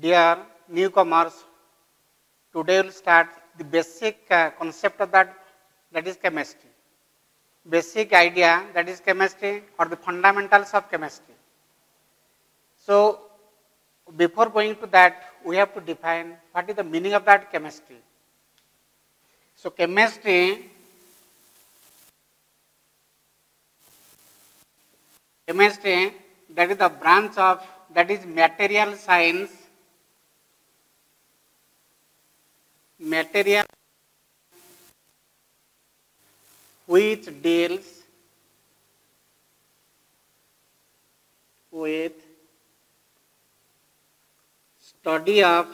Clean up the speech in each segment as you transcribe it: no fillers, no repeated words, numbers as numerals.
Dear newcomers, today we'll start the basic concept of that is chemistry. Basic idea that is chemistry or the fundamentals of chemistry. So, before going to that, we have to define what is the meaning of that chemistry. So, chemistry that is the branch of that is material science, which deals with study of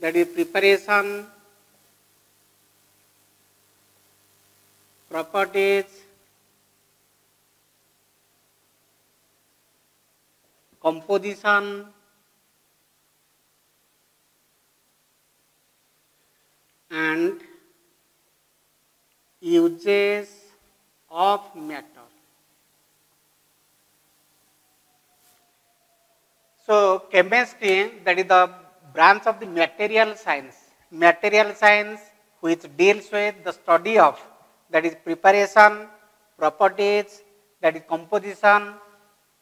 that is preparation, properties, composition, and uses of matter. So, chemistry that is the branch of the material science which deals with the study of that is preparation, properties, that is composition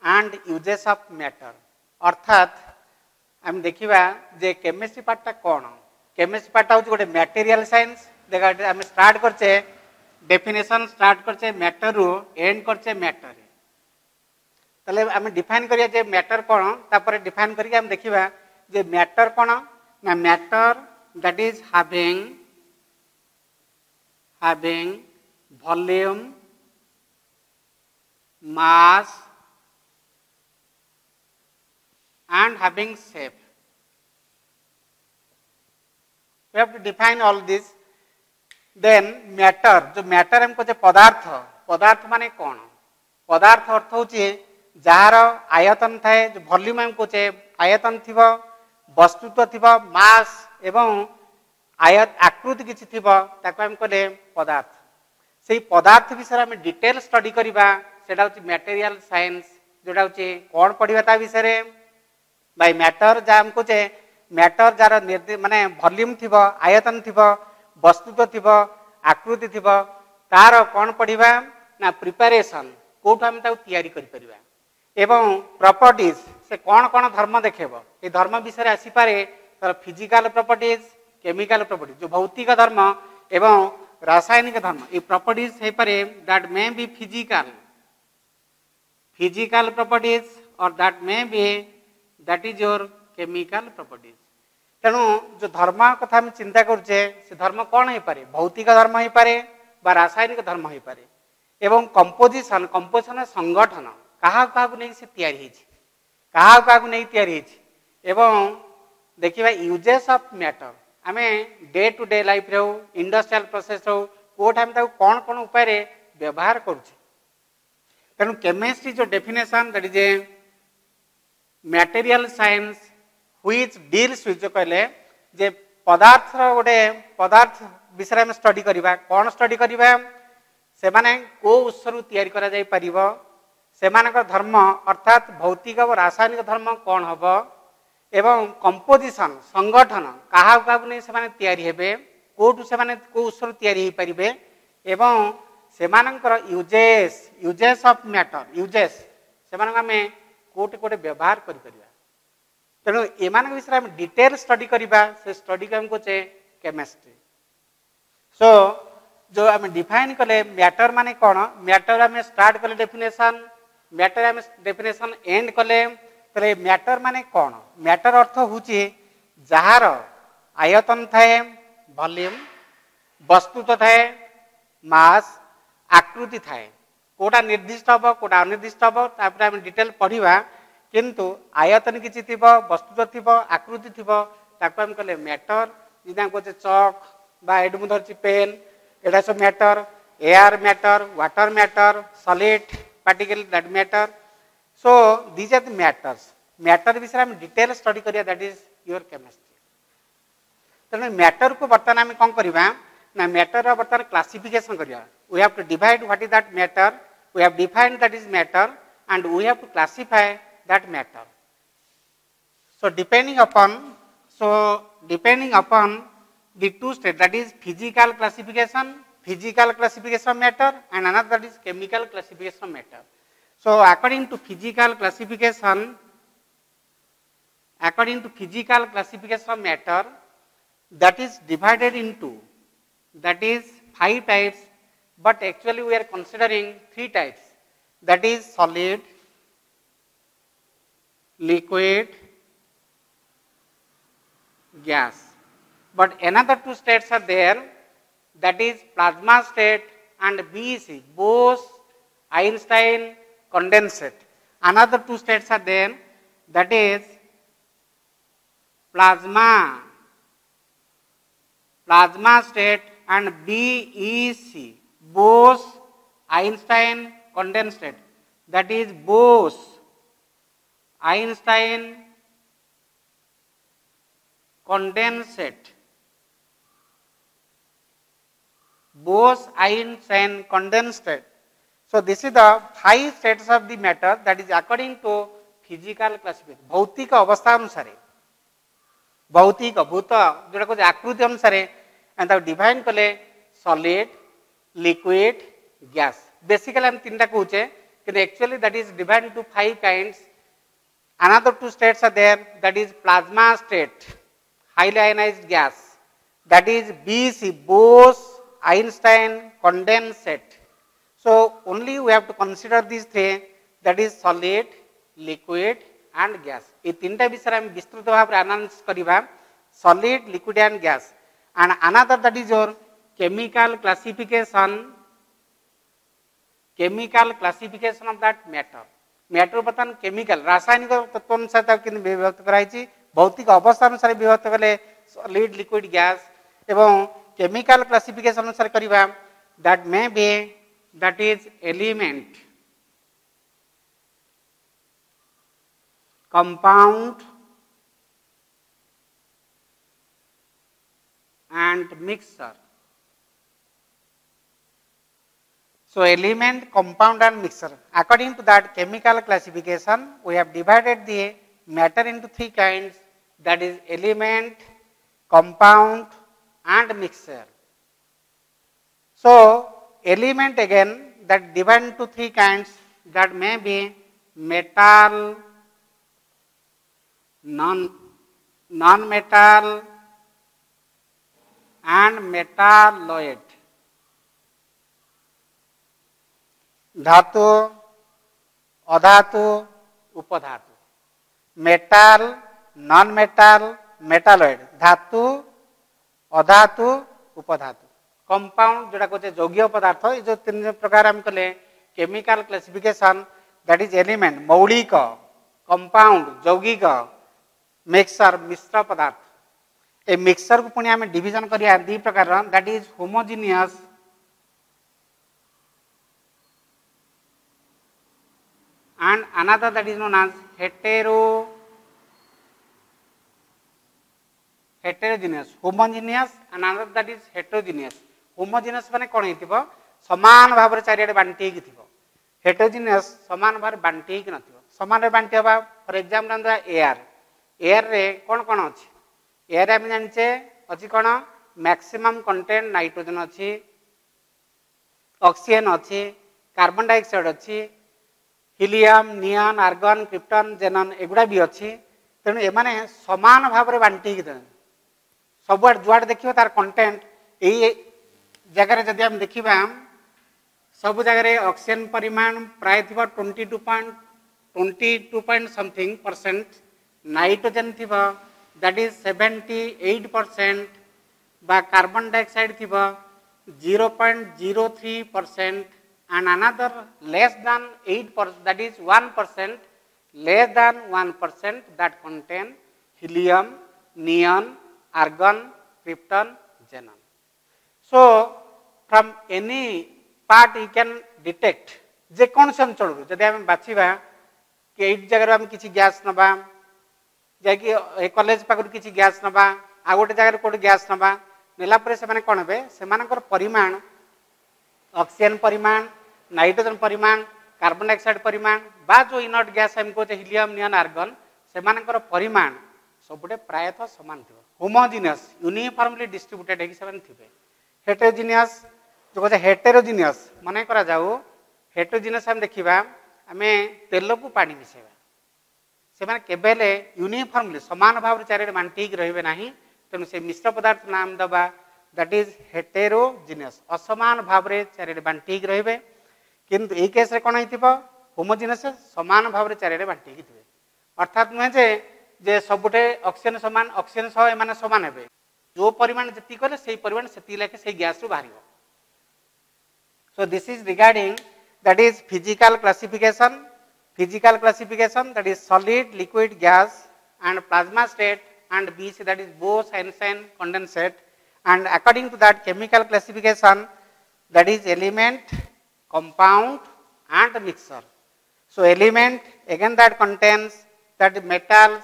and uses of matter. अर्थात हम देखिबा जे chemistry पार्टा कोन chemistry पार्टा हो गोटे material science देखा हम start करचे definition start करचे matter रु एंड करचे मैटर तले हम डिफाइन करिया जे मैटर कोन तापर डिफाइन करिया हम देखिबा जे मैटर कोन ना matter that is having volume, mass and having shape. We have to define all this. Then matter, जो matter हमको जे पदार्थ माने कौन पदार्थ अर्थ होची जार आयतन थाए जो वॉल्यूम हमको चे आयतन थिबो वस्तुत्व थिबो मास एवं आकृति किछि थिबो ताको हम कहले पदार्थ सेही पदार्थ विषय हम डिटेल स्टडी करिबा सेटा होची मटेरियल साइंस जोटा होची कोन पढिबा ता विषय रे बाय मैटर जा हमको चे मैटर जार माने वॉल्यूम थिबो आयतन थिबो वस्तुत्व थिबो आकृति थिबो तार कोन पढिबा ना प्रिपरेशन कोठ हम ता तयारी करि परिबा एवं प्रॉपर्टीज से कोन कोन धर्म देखेबो ए धर्म विषय आसी पारे तर फिजिकल प्रॉपर्टीज केमिकल प्रॉपर्टीज जो भौतिक धर्म एवं रासायनिक धर्म ए प्रॉपर्टीज हे पारे that may be physical properties or that may be that is your chemical properties तेणु जो धर्म कथा हम चिंता करछे से धर्म कोन हे पारे भौतिक धर्म हे पारे बा रासायनिक धर्म हे पारे एवं कंपोजिशन संगठन कहा कहा को नहीं से तैयारी हिची कहा को नहीं तैयारी हिची एवं देखिबा यूजेस ऑफ मैटर आमे डे टू डे लाइफ रे इंडस्ट्रियल प्रोसेस रो कोठ हम ता कोन कोन उपाय रे व्यवहार करूछे तेणु केमिस्ट्री जो definition that is a material science which deals with जो कहले जे पदार्थ रो गोटे पदार्थ विषय में स्टडी करिबा कोन स्टडी करिबा से माने को उत्सरु तयारी करा जाय परिबो से मानकर धर्म अर्थात भौतिक और रासायनिक धर्म कोन हबो एवं कंपोजिशन संगठन कहा कहा नहीं से माने तयारी हेबे कोठु से माने को उत्सरु तयारी हे परिबे एवं से मानकर यूजेस ऑफ मैटर यूजेस से मानक हमें कोटे कोटे व्यवहार करि परिबा तेणु एमान विषय हम डिटेल स्टडी करिबा से स्टडी के हमको चे केमिस्ट्री सो जो हम डिफाइन कले मैटर माने कोन मैटर हम स्टार्ट कले डेफिनेशन मैटर हम डेफिनेशन एंड कले तले मैटर माने कोन मैटर अर्थ होची जहार आयतन थाए वॉल्यूम वस्तुत्व थाए मास आकृति थाए कोटा निर्दिष्ट हबो कोटा अनिर्दिष्ट हबो तापर हम डिटेल पढिबा किंतु आयतन किछि थिबो वस्तुत्व थिबो आकृति थिबो ताको हम कहले मैटर जिना को चक बा एडमु धरछि पेन एडा सब matter air matter water matter solid particle that matter so these are the matter विषय हम डिटेल स्टडी करिया दैट इज योर केमिस्ट्री तेणु मैटर को बर्तमान आम कौन करवा ना मैटर बर्तमान क्लासिफिकेशन करिया we have to divide what is that matter we have defined that is matter and we have to classify that matter So depending upon the two states, that is physical classification matter, and another that is chemical classification matter. So according to physical classification matter, that is divided into, that is 5 types, but actually we are considering 3 types, that is solid, liquid, gas. But another 2 states are there, that is plasma state and BEC, Bose-Einstein condensate. Another 2 states are there, that is plasma state and BEC, Bose-Einstein condensate. That is Bose-Einstein condensate. Bose-Einstein condensate. So this is the 5 states of the matter, that is according to physical classification. भौतिक अवस्था अनुसार, भौतिक भूत जोटा को आकृति अनुसार and divine कले सॉलिड, लिक्विड, गैस. बेसिकली हम 3टा कहूचे, कि actually that is divide into 5 kinds. Another 2 states are there, that is plasma state, highly ionized gas, that is BEC, Bose-Einstein condensate. So only we have to consider these 3, that is solid, liquid and gas. ये 3टा विषय हम विस्तृत भाव में analysis करिबा, solid, liquid and gas. And another that is your chemical classification of that matter. Matter बर्तमान chemical रासायनिक तत्व अनुसार विभक्त कराई, भौतिक अवस्था अनुसार विभक्त कले सॉलिड, लिक्विड, गैस. एवं केमिकल क्लासिफिकेशन अनुसार करिबा, that may be, that is element, compound and mixture. So element, compound and mixture. According to that chemical classification, we have divided the matter into 3 kinds, that is element, compound and mixture. So element again, that divided into 3 kinds, that may be metal, non-metal and metalloid. धातु, अधातु, उपधातु. Metal, non metal, metalloid. धातु, अधातु, उपधातु. Compound जोटा कहते यौगिक पदार्थ, ये जो 3 प्रकार हम कले chemical classification, that is element, मौलिक, कंपाउंड, यौगिक, मिक्सचर, मिश्र पदार्थ. ए मिक्सचर को पुणी आम डिविजन करिया 2 प्रकार, that is homogeneous and another that is known as heterogeneous. Homogeneous and another that is heterogeneous. Homogeneous माने कोन हेतिबो, समान भाव रे चारियाडे बांटी कि थिबो. Heterogeneous समान भाव रे बांटी कि नथिबो. समान रे बांटी हबा, फॉर एग्जांपल एयर. एयर रे कोन कोन अछि? एयर रे हम जानचे अछि कोन, मैक्सिमम कंटेंट नाइट्रोजन अछि, ऑक्सीजन अछि, कार्बन डाइऑक्साइड अछि, हिलियम, नियन, आर्गन, क्रिप्टन, जेनन एगुडा भी अच्छी. तेणु एमाने समान भाव में बांटी सब जुआड़ देखिए तार कंटेंट यही जगह जदि हम देखा सब जगह ऑक्सीजन परिमाण प्राय थी 22 समथिंग परसेंट, नाइट्रोजन थी दैट इज 78%, बा कार्बन डाइऑक्साइड थी 0.03%, and another less than 8%, that is 1%, less than 1% that contain helium, neon, argon, krypton, xenon. So from any part you can detect जे कौन से अंचल जदि आम बाछा कि ये जगह आम किसी गैस नवा जाकि कॉलेज पाखर किसी गैस नवा आ गोटे जगह कौट गैस नवा नेला से कौन हे से परिमाण ऑक्सीजन परिमाण, नाइट्रोजन परिमाण, कार्बन डाइऑक्साइड परिमाण बा जो इनर्ट गैस हम कहते हिलियम, नियन, आर्गन से परिमाण सबुटे प्रायतः समान थी होमोजिनियस यूनिफॉर्मली डिस्ट्रीब्यूटेड है सेवन थिबे हेटेरोजिनियस जो कहे हेटेरोजिनियस मन करा जाऊ हेटेरोजिनियस हम देखिबा आमे तेल को पानी मिसेबा से केबेले यूनिफॉर्मली समान भाव चारिडे बांटिक रहिबे नाही तेणु से मिश्र पदार्थ नाम दबा दैट इज हेटेरोजिनियस असमान भाव रे चारिडे बांटिक रहिबे किंतु ए केस रे कोन हिथिबो होमोजिनियस समान भाव रे चारिडे बांटिक थिबे अर्थात नुहे जे सबुटे ऑक्सीजन समान ऑक्सीजन सह एमाने समान हेबे जो परिमाण जति कले सेही परिमाण सेती लेके सेही गैस रु बाहरिबो so this is regarding that is physical classification that is solid liquid gas and plasma state and BC that is Bose Einstein condensate and according to that chemical classification that is element compound and mixture so element again that contains that metals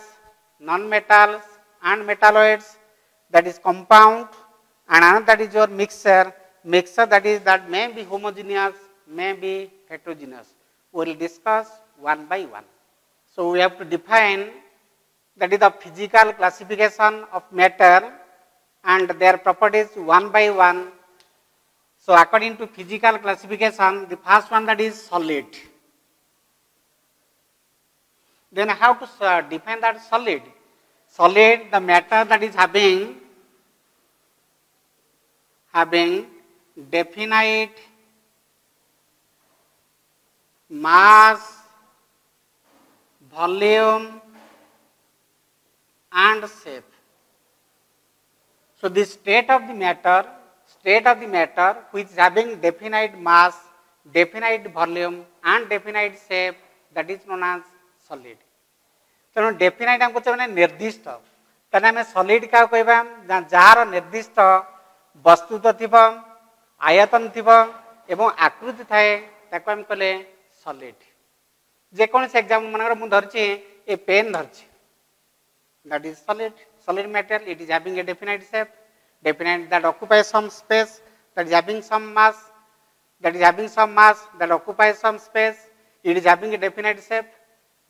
non metals and metalloids that is compound and another that is your mixture that is that may be homogeneous may be heterogeneous we will discuss one by one. So we have to define that is the physical classification of matter and their properties one by one. So according to physical classification, the first one that is solid. Then how to define that solid? Solid, the matter that is having definite mass, volume and shape. So this state of the matter which is having definite mass, definite volume and definite shape that is known as solid. तेणु definite हमको चाहिए निर्दिष्ट तेना आम solid क्या कहवा jar निर्दिष्ट वस्तुत्व थी आयतन थी एवं आकृति थाए ताको हम कहले सॉलिड जेकोसी एग्जाम्पल मन मुझे धरची ए पेन धरची that is solid material it is having a definite shape definite that occupies some space that is having some mass that occupies some space it is having a definite shape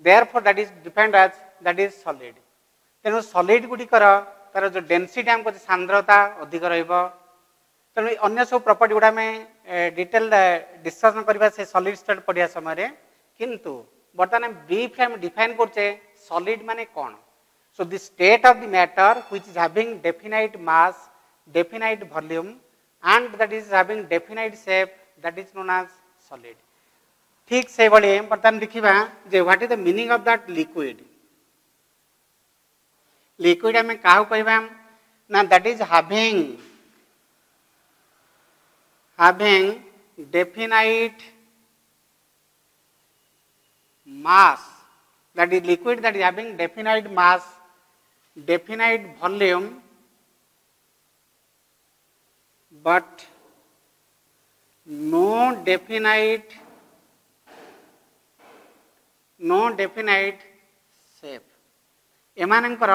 therefore that is defined as that is solid तेणु solid गुड़िकर तार जो density हमको सांद्रता अधिक रहिबो तेणु अन्य सब प्रॉपर्टी गुड़ा में डिटेल डिस्कशन करबा से सॉलिड स्टेट पढ़िया समय किंतु बर्तमान ब्रीफ हम डिफाइन करछे सॉलिड माने कोन so the state of the matter which is having definite mass definite volume and that is having definite shape that is known as solid ठीक से बड़े बर्तमान देखिबा जे what is the meaning of that liquid liquid हमें काहू कहबा ना that is having definite mass that is liquid that is having definite mass definite volume but no definite shape एमानकर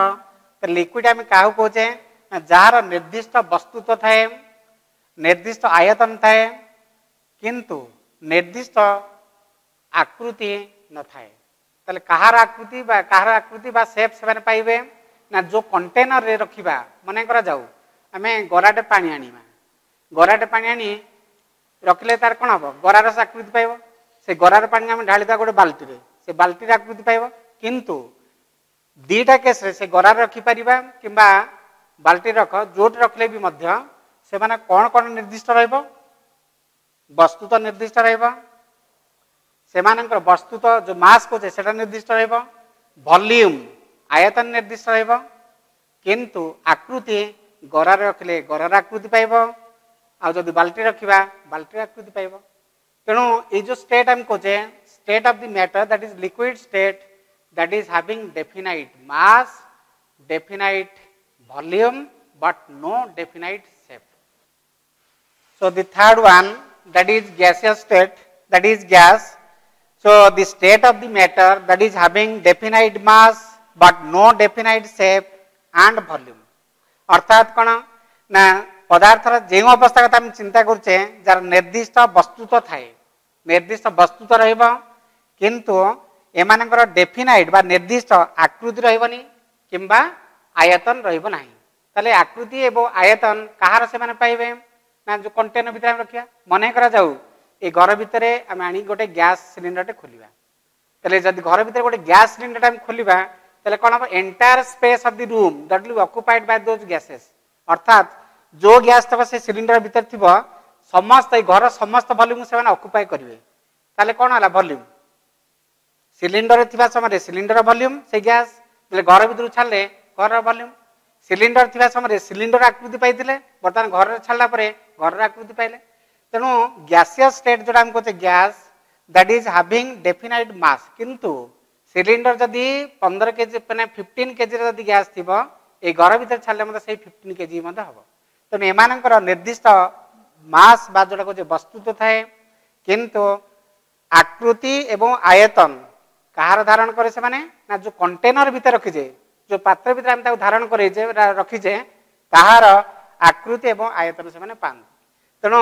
लिक्विड आम क्या कहे जार निर्दिष्ट वस्तुत्व थाए निर्दिष्ट आयतन थाए किंतु निर्दिष्ट आकृति न थाए ताले कहार आकृति बा शेप से पाइबे ना जो कंटेनर रे रखिबा मने करा जाऊ आमे गराटे पानी आनिबा गराटे पानी आनी रखले तार कोन हबो गरार आकृति पाइबो से गरार पानी आमे ढालिबा गोटे बाल्टी रे से बाल्टी रे आकृति पाइबो किंतु दीटा केस रे से गरार रखि परिबा किबा बाल्टी रख जोट रखले भी मध्य से माने कौन निर्दिष्ट रहिबो वस्तुत्व निर्दिष्ट रहिबो से मानकर वस्तुत्व जो मास को सेटा निर्दिष्ट रहिबो वॉल्यूम आयतन निर्दिष्ट रहिबो किंतु आकृति गरार रखले गरार आकृति पाइबो आ जदि बाल्टी रखिबा बाल्टी आकृति पाइबो तेणु ए जो स्टेट हम कोचे state of the matter that is liquid state that is having definite mass definite volume but no definite shape so the third one that is gaseous state that is gas so the state of the matter that is having definite mass but no definite shape and volume अर्थात कौन ना पदार्थर जो अवस्था कथा चिंता करुचे jar निर्दिष्ट वस्तुत्व थाए निर्दिष्ट वस्तुत्व रहिबो किंतु एमानकर डेफिनाइट बा निर्दिष्ट आकृति रहिबनी किंबा आयतन रहिबो नाही ताले आकृति एवं आयतन कहार से माने पाइबे ना जो कंटेनर भितर रखिया मने करा जाऊ ए घर भितर आम आनी गोटे गैस सिलिंडर खोलिबा ताले जदि घर भितर गोटे गैस सिलिंडर आम खोलिबा ताले कोन हम entire space of the room that will be occupied by those gases अर्थात जो गैस तक से सिलिंडर भितर थिबो समस्त घर समस्त वॉल्यूम से ऑक्युपाई करेंगे ताले कौन है वॉल्यूम सिलिंडर थिबा समय सिलिंडर वॉल्यूम से गैस घर भीतर छाड़े घर वॉल्यूम सिलिंडर थिबा समय सिलिंडर आकृति पाइले बर्तमान घर छाड़ा घर आकृति पाइले तेणु गैसियस स्टेट जो कहते gas that is having definite mass किंतु सिलिंडर जदि 15 केजी मैंने 15 केजी जदि गैस थी ये घर भीतर छाड़े मतलब से 15 केजी हम तेणु एमानकर निर्दिष्ट मास बा जोटा कहते वस्तुत्व थाए किंतु आकृति एवं आयतन कहार धारण करे से माने ना जो कंटेनर भीतर रखीजे जो पात्र भीतर हम धारण करे रखीजे ताहार आकृति एवं आयतन से माने पान तेणु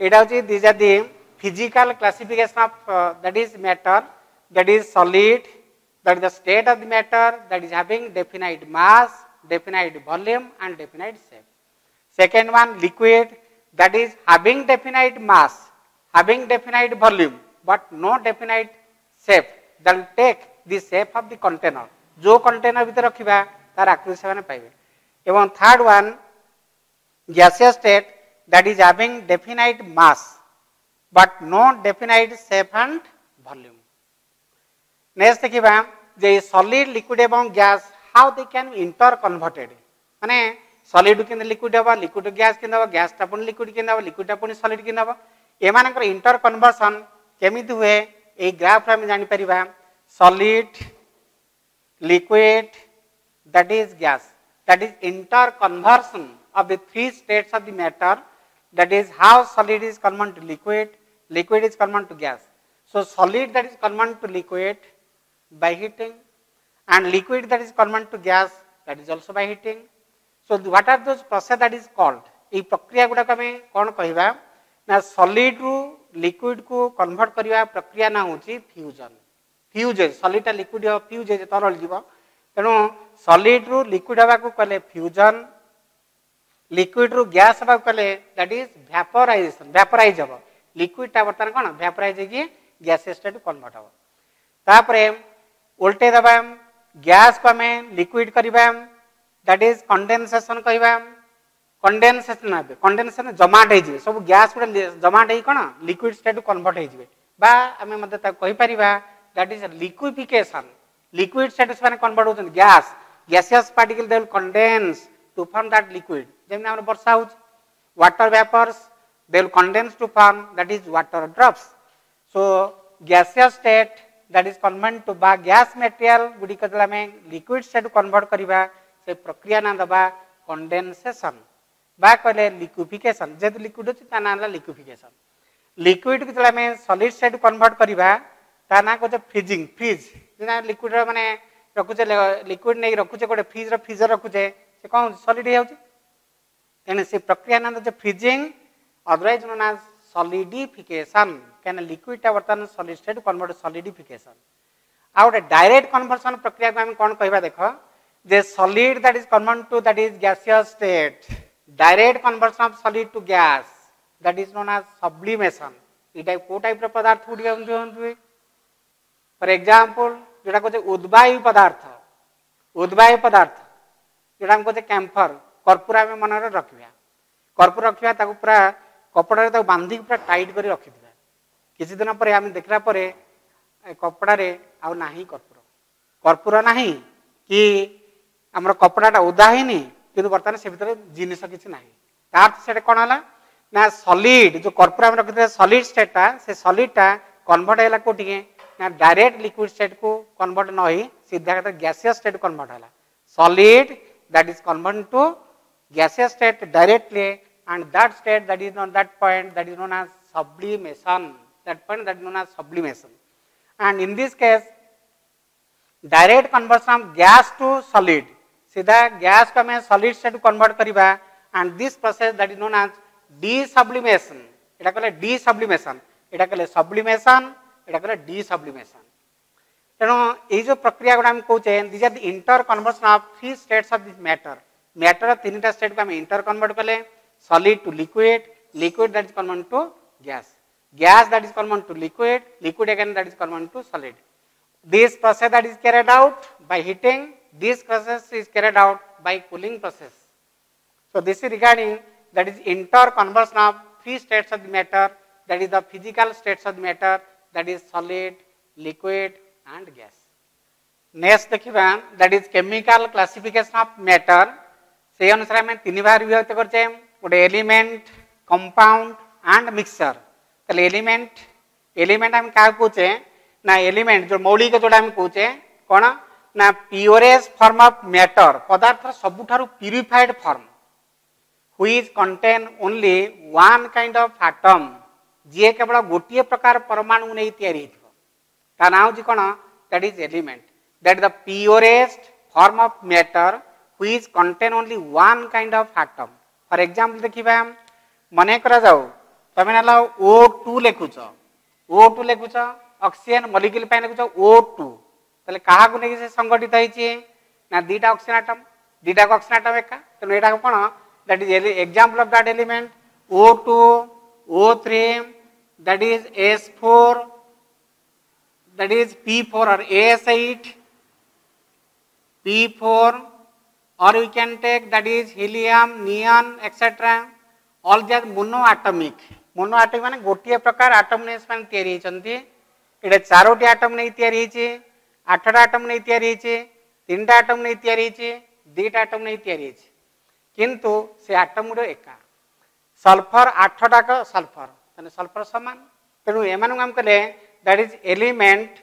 एटा होची this are the physical classification of that is matter that is solid that is the state of the matter that is having definite mass definite volume and definite shape second one liquid that is having definite mass having definite volume but no definite shape that will take the shape of the container जो container भीतर रखिबा तार आकृति से माने पाइबे एवं third one gaseous state that is having definite mass but no definite shape and volume next देखिबा जे सॉलिड लिक्विड एवं gas how they can inter converted माने सॉलिड किन लिक्विड हबा लिक्विड गैस किन हबा गैस टा पुनी लिक्विड किन हबा लिक्विड टा पुनी सॉलिड किन हबा एमानकर इंटर कन्वर्सन केमिति हुए ए ग्राफ में जानी परिबा solid liquid that is gas that is inter conversion of the three states of the matter that is how solid is convert to liquid liquid is convert to gas so solid that is convert to liquid by heating and liquid that is convert to gas that is also by heating so what are those process that is called ए प्रक्रिया गुडा हमें कौन कहबा ना solid रु liquid को convert करने प्रक्रिया ना होची फ्यूजन फ्यूजेज सॉलिड टा लिक्विड फ्यूजेज तरल जीव तेणु सॉलिड रु लिक्विड हवा को कहले फ्यूजन लिक्विड रु गैस हवा कहले दैट इज वेपोराइजेशन वेपोराइज हबो लिक्विड टा बर्तन कोन वेपोराइज की गैस स्टेट कन्वर्ट हबो तापरे उल्टे दबा गैस को हमें लिक्विड करबा दैट इज कंडेंसेशन कहबा कंडेंसेशन है कंडेंसेशन जमाट हो सब गैस गुड़ा जमाट हो कौन लिक्विड स्टेट कन्वर्ट हो आम मतलब कही परिबा that is liquefaction liquid state से कन्वर्ट होते gas gaseous particle they will condense to form that liquid जेम हम वर्षा हो water vapours they will condense to form that is water drops so gaseous state that is convert to बा gas material गुडी liquid state convert करबा से प्रक्रिया ना दबा कंडेंसेशन बा कहले लिक्विफिकेशन जेतु लिक्विड अछि ता नाला लिक्विफिकेशन लिक्विड के तला में सॉलिड स्टेट कन्वर्ट करबा ता ना को फ्रीजिंग फ्रीज जेना लिक्विड माने रखुचे लिक्विड नै रखुचे गोटे फ्रीज रो फ्रीजर रखुचे से कोन सॉलिड हे होछि एने से प्रक्रिया ना जो freezing otherwise known as solidification कैन लिक्विड ता बर्तन सॉलिड स्टेट कन्वर्ट सॉलिडिफिकेशन आ गोटे डायरेक्ट कन्वर्सन प्रक्रिया को हम कोन कहबा देखो जे solid that is convert to that is gaseous state direct conversion of solid to gas that is known as sublimation ये टाइप को टाइप पदार्थ गुडी हुए फॉर एग्जांपल जोटा कहते उद्वायु पदार्थ जोटा हम कहते कैम्फर कर्पूरा में मन रखिया कर्पूर रखिया ताको पूरा कपड़ा रे ताको बांधी पूरा टाइट करी रखि दिबा किछि दिन पर हम देखला पर कपड़ा रे आ नाही कर्पूर नाही कि हमर कपड़ाटा उदा हिनी किंतु बर्तमान से भीतर जिनिस किसी ना तार से कौन है ना सॉलिड जो कर्पूरा में रखते सॉलिड स्टेटा से सॉलिडटा कन्वर्ट है कोटी ना डायरेक्ट लिक्विड स्टेट को कन्वर्ट न हो सीधा गैसियस स्टेट कन्वर्ट है solid that is convert to gaseous state directly and that state that is not that point that is known as sublimation that point that is known as sublimation and in this case direct conversion of gas to solid सीधा gas को हमें solid state convert करबा and this process that is known as डीसब्लिमेशन एटा कहले डीसब्लिमेशन एटा कहले sublimation एटा कहले डीसब्लिमेशन तेणु ये जो प्रक्रिया गुड़ा हम कहे these are the inter conversion of three states of this matter matter तीन टा स्टेट को हम इंटर कन्वर्ट कले solid to liquid liquid that is convert to gas gas that is convert to liquid liquid again that is convert to solid this process that is carried out by heating this process is carried out by cooling process so this is regarding that is inter conversion of three states of the matter that is the physical states of the matter that is solid liquid and gas next देखिबा that is chemical classification of matter से अनुसार हम तीन भाग विभक्त करछे गोटे element compound and mixture तले एलिमेंट हम का कहूचे ना एलिमेंट जो मौलिक जोड़ा हम कहूचे कौन ना प्योरेस्ट फॉर्म ऑफ मैटर पदार्थ सबुठारु purified form which contain only one kind of atom जे केवल गोटे प्रकार परमाणु नहीं तैयारी हिथिबो ता नाउ जी कोन that is element that is the purest form of matter which contain only one kind of atom for example देखिबा मने करा जाऊ तमे नाला O2 लिखुछ ऑक्सीजन मॉलिक्यूल पे लिखुछ O2 तले कहा को नेकी से संगठित होईची ना दीटा ऑक्सीजन एटम एका तो एटा कोन that is example of that element O2 O3 that is S4 that is P4 or AS8 P4 or we can take that is helium neon etc all that monoatomic माने गोटिए प्रकार atom ने spun तयारी होचंती एडे Charoti atom नहीं तयारी होची आठटा atom नहीं तयारी होची तीनटा एटम नहीं तयारी होची दीटा एटम नहीं तयारी होची किंतु से एटम गुडो एका सल्फर आठटा का सल्फर तने सल्फर समान तेनु एमानु हम कले that is element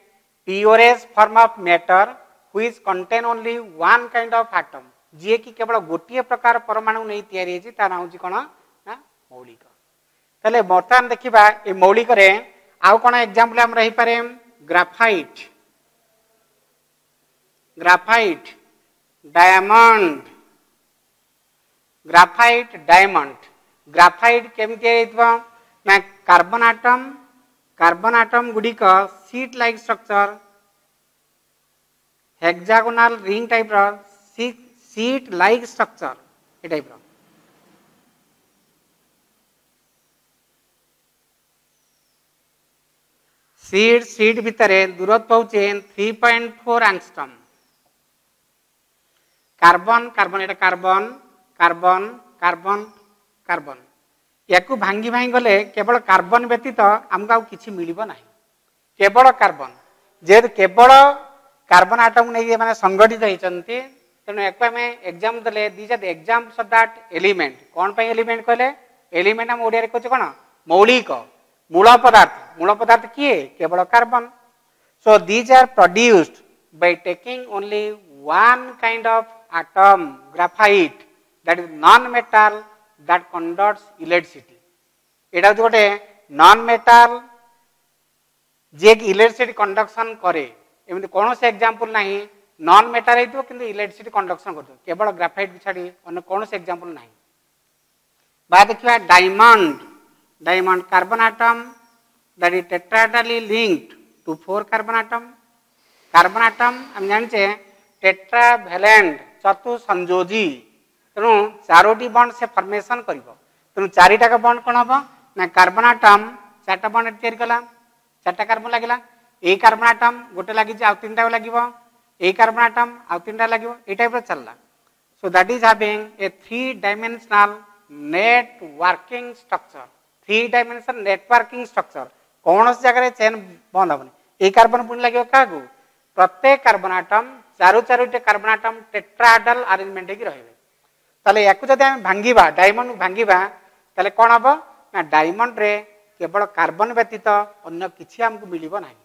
purest form of matter which contain only one kind of atom जे कि केवल गोटिए प्रकार परमाणु नहीं तयारी होची ता नाउ जी कोन ना मौलिक तले बर्तमान देखिबा ए मौलिक रे आउ कोन एग्जांपल हम रही पारे ग्राफाइट डायमंड ग्राफाइट केमते हेतबो ना कार्बन एटम गुडी का sheet like structure hexagonal ring type रो शीट लाइक स्ट्रक्चर ए टाइप रो सीट भितर दूरत्व होचे 3.4 एंगस्ट्रॉम कार्बन एटा कार्बन याकू भांगी गले केवल कार्बन व्यतीत आमको आउ किछि मिलिबो नाही केवल कार्बन जे केवल कार्बन एटम नै माने संगठित होइचंती तेनु याकू हमें एग्जाम दले these are examples of that element कोन पे एलिमेंट कहले एलिमेंट हम ओडिया रे कहछ कोन मौलिक मूल पदार्थ किए केवल carbon so these are produced by taking only one kind of atom graphite that is non metal that conducts electricity एटा गोटे नॉन मेटल जे कि इलेक्ट्रिसिटी कंडक्शन करे एमि कोन से एग्जांपल नाही नॉन मेटल हेतु किंतु इलेक्ट्रिसिटी कंडक्शन करतो केवल ग्राफाइट छाडी अन्य कोन से एग्जांपल नाही बा देखिबा diamond carbon atom that is tetrahedrally linked to 4 carbon atom हम जानचे टेट्रावैलेंट चतु संयोजी तेणु चारोटी बॉन्ड से फॉर्मेशन करिवो तेणु चारिटा का बॉन्ड कोन हबो ना कार्बन एटम चारटा बॉन्ड तयार कला चारटा कार्बन लागिला ए कार्बन एटम गोटे लागि जे आ तीनटा लागिवो ए कार्बन एटम आ तीनटा लागिवो ए टाइप रो चलला so that is having A 3 dimensional networking structure कौन जगह चेन बंद हम ये कार्बन पुणी लगे क्या प्रत्येक कार्बन एटम चारोटे कार्बन एटम टेट्राहेड्रल अरेंजमेंट होगी रही ताले याकू जदि हम भांगिबा डायमंड भांगिबा ताले कोन हबो ना डायमंड रे केवल कार्बन व्यतीत अन्य किछि हमकु मिलिबो नाही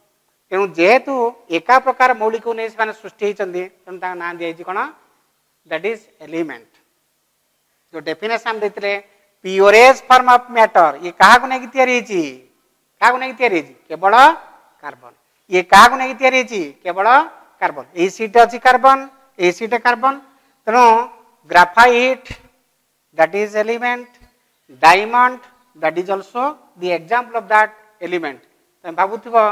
तेणु जेहेतु एका प्रकार मौलिक नै माने सृष्टि होइचंदी तेणु ता नाम दिया कौन दैट इज एलिमेंट जो डेफिनेशन हम देथिले प्योरेस्ट फॉर्म ऑफ मैटर ये कहा को नहीं तैयारी होइची क्या नहीं तैयारी केवल कार्बन ये क्या नहीं तैयारी केवल कार्बन ए सीट अच्छी कार्बन तेणु graphite that is element diamond that is also the example of that element तुम भावुथिबो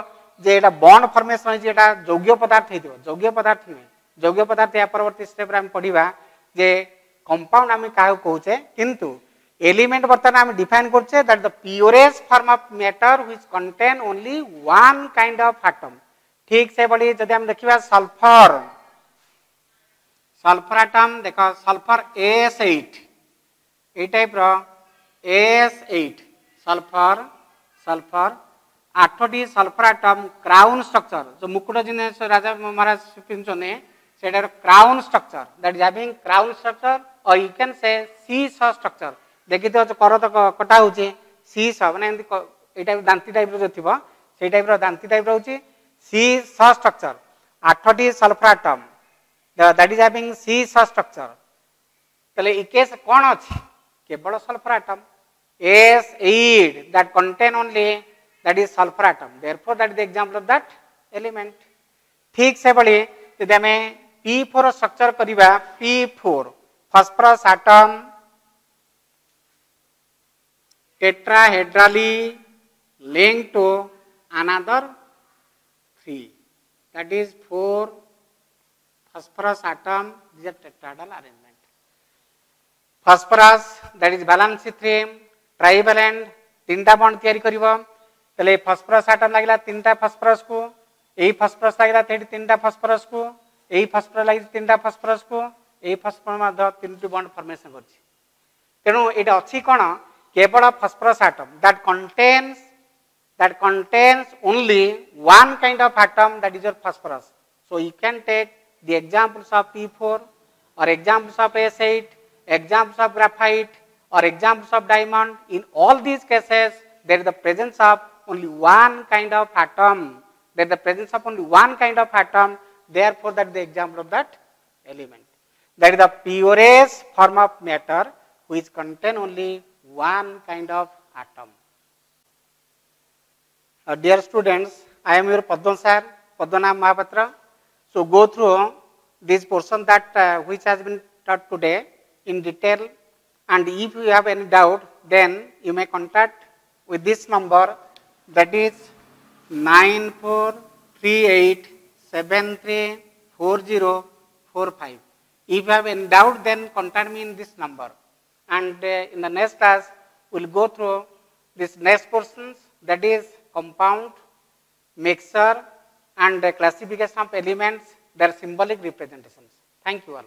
जे एटा बॉन्ड फॉर्मेशन जे एटा योग्य पदार्थ हेतिबो योग्य पदार्थ नहीं योग्य पदार्थ या परवर्ती स्टेप रे हम पढिबा जे कंपाउंड आम क्या कहूचे किंतु एलिमेंट बर्तमान आम डिफाइन करछे that the purest form of matter which contain only one kind of atom ठीक से बड़ी जदि हम देखिबा सल्फर सल्फर एटम देखो सल्फर S8 ए टाइप रो S8 सल्फर सल्फर 8टी सल्फर एटम क्राउन स्ट्रक्चर जो मुकुट जिन राजा महाराज पिंचने सेटर crown structure that is having crown structure or you can say seesaw structure देखिते हो कर तो कटा होची सीसॉ माने ए टाइप दांती टाइप रो थिबो से टाइप रो दांती टाइप रो होची सीसॉ स्ट्रक्चर 8टी sulphur atom that is having seesaw structure तले ई केस कोन अछि केवल sulphur atom S8 that contain only that is sulfur atom therefore that is the example of that element ठीक से बड़ी यदि हमें P4 स्ट्रक्चर करिबा P4 phosphorus atom tetrahedrally linked to another 3 that is 4 phosphorus atom this is a tetrahedral arrangement phosphorus that is valence 3 trivalent तीनटा bond तैयारी करिवो तले phosphorus atom लागला तीनटा फास्फोरस को एई फास्फोरस लागला तेडी तीनटा फास्फोरस को एई फास्फोरस लागि तीनटा फास्फोरस को एई फास्फोरस माध तीनटी बॉन्ड फॉर्मेशन करछि तेनु एटा अछि कोन केवल phosphorus atom that contains only one kind of atom that is your phosphorus so you can take the examples of P4 or examples of S8 examples of graphite or examples of diamond. In all these cases, there is the presence of only one kind of atom. There is the presence of only one kind of atom. Therefore, that is the example of that element. That is the purest form of matter which contain only one kind of atom. Dear students, I am your Padman sir, Padmanabh Mahapatra. So go through this portion that which has been taught today in detail. And if you have any doubt, then you may contact with this number that is 9438734045. If you have any doubt, then contact me in this number. And in the next class, we will go through this next portions that is compound, mixture and classification of elements, their symbolic representations. Thank you all.